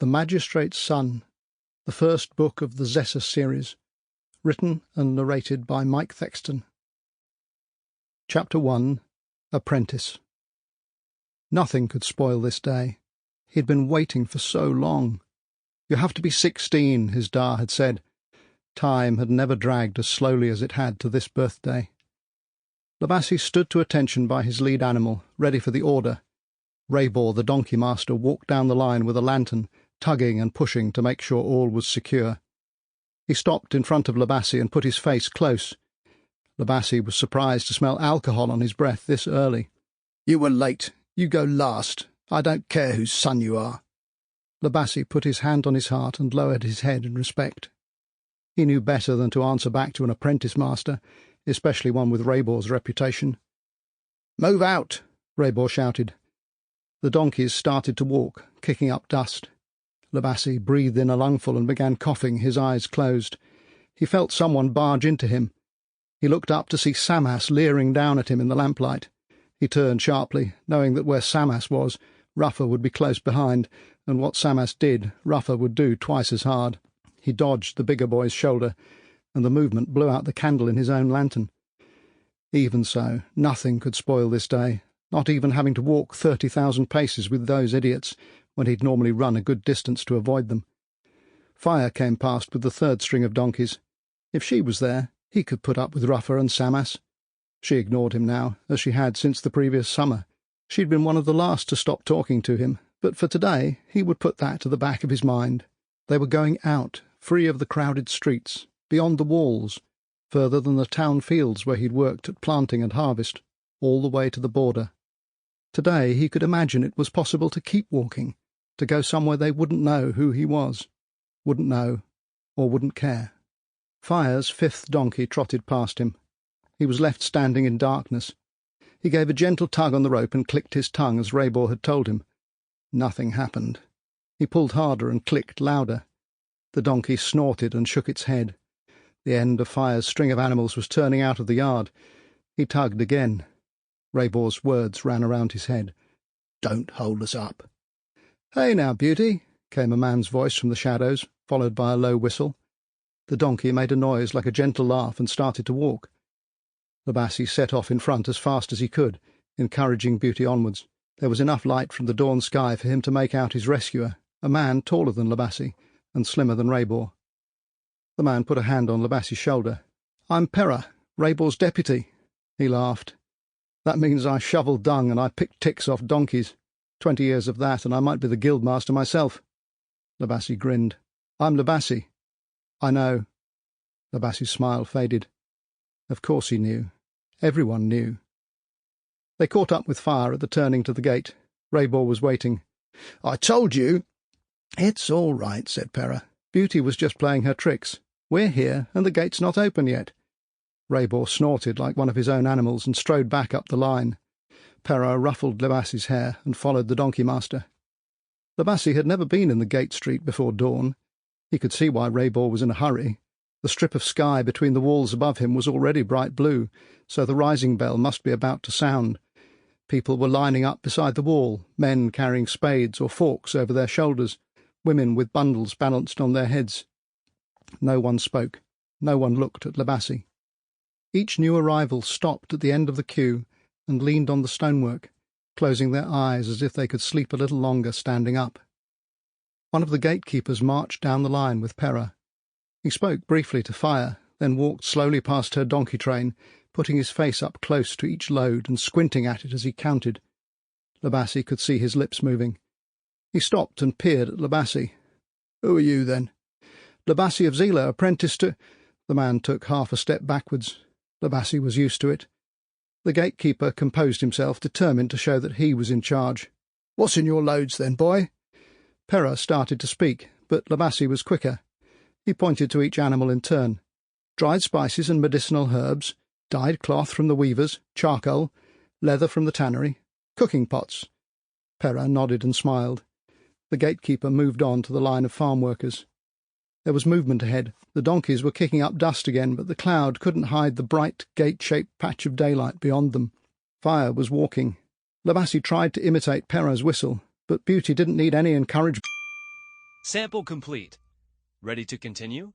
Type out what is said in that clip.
The Magistrate's Son, the first book of the Xessus series, written and narrated by Thexton. Chapter 1. Apprentice. Nothing could spoil this day. He had been waiting for so long. "You have to be 16, his Da had said. Time had never dragged as slowly as it had to this birthday. Lebasi stood to attention by his lead animal, ready for the order. Raybor, the donkey master, walked down the line with a lantern, tugging and pushing to make sure all was secure. He stopped in front of Lebasi and put his face close. Lebasi was surprised to smell alcohol on his breath this early. "You were late. You go last. I don't care whose son you are." Lebasi put his hand on his heart and lowered his head in respect. He knew better than to answer back to an apprentice master, especially one with Raybor's reputation. "Move out!" Raybor shouted. The donkeys started to walk, kicking up dust. Lebasi breathed in a lungful and began coughing, his eyes closed. He felt someone barge into him. He looked up to see Samas leering down at him in the lamplight. He turned sharply, knowing that where Samas was, Ruffer would be close behind, and what Samas did, Ruffer would do twice as hard. He dodged the bigger boy's shoulder, and the movement blew out the candle in his own lantern. Even so, nothing could spoil this day, not even having to walk 30,000 paces with those idiots, when he'd normally run a good distance to avoid them. Fire came past with the third string of donkeys. If she was there, he could put up with Ruffer and Samas. She ignored him now, as she had since the previous summer. She'd been one of the last to stop talking to him, but for today he would put that to the back of his mind. They were going out, free of the crowded streets, beyond the walls, further than the town fields where he'd worked at planting and harvest, all the way to the border. Today he could imagine it was possible to keep walking, to go somewhere they wouldn't know who he was, wouldn't know, or wouldn't care. Fire's fifth donkey trotted past him. He was left standing in darkness. He gave a gentle tug on the rope and clicked his tongue as Raybor had told him. Nothing happened. He pulled harder and clicked louder. The donkey snorted and shook its head. The end of Fire's string of animals was turning out of the yard. He tugged again. Raybor's words ran around his head. "Don't hold us up." "Hey now, Beauty," came a man's voice from the shadows, followed by a low whistle. The donkey made a noise like a gentle laugh and started to walk. Lebasi set off in front as fast as he could, encouraging Beauty onwards. There was enough light from the dawn sky for him to make out his rescuer, a man taller than Lebasi and slimmer than Raybor. The man put a hand on Lebasi's shoulder. "I'm Pera, Raybor's deputy." He laughed. "That means I shovel dung and I pick ticks off donkeys. 20 years of that and I might be the guildmaster myself." Lebasi grinned. "I'm Lebasi." "I know." Lebasi's smile faded. Of course he knew. Everyone knew. They caught up with Fire at the turning to the gate. Raybor was waiting. "I told you." "It's all right," said Pera. "Beauty was just playing her tricks. We're here, and the gate's not open yet." Raybor snorted like one of his own animals and strode back up the line. Pera ruffled Lebasi's hair and followed the donkey master. Lebasi had never been in the gate street before dawn. He could see why Raybor was in a hurry. The strip of sky between the walls above him was already bright blue, so the rising bell must be about to sound. People were lining up beside the wall, men carrying spades or forks over their shoulders, women with bundles balanced on their heads. No one spoke. No one looked at Lebasi. Each new arrival stopped at the end of the queue and leaned on the stonework, closing their eyes as if they could sleep a little longer standing up. One of the gatekeepers marched down the line with Pera. He spoke briefly to Fire, then walked slowly past her donkey train, putting his face up close to each load and squinting at it as he counted. Lebasi could see his lips moving. He stopped and peered at Lebasi. "Who are you, then?" "Lebasi of Xela, apprentice to—" The man took half a step backwards. Lebasi was used to it. The gatekeeper composed himself, determined to show that he was in charge. "What's in your loads, then, boy?" Pera started to speak, but Lebasi was quicker. He pointed to each animal in turn. "Dried spices and medicinal herbs, dyed cloth from the weavers, charcoal, leather from the tannery, cooking pots." Pera nodded and smiled. The gatekeeper moved on to the line of farm workers. There was movement ahead. The donkeys were kicking up dust again, but the cloud couldn't hide the bright, gate-shaped patch of daylight beyond them. Fire was walking. Lebasi tried to imitate Pera's whistle, but Beauty didn't need any encouragement. Sample complete. Ready to continue?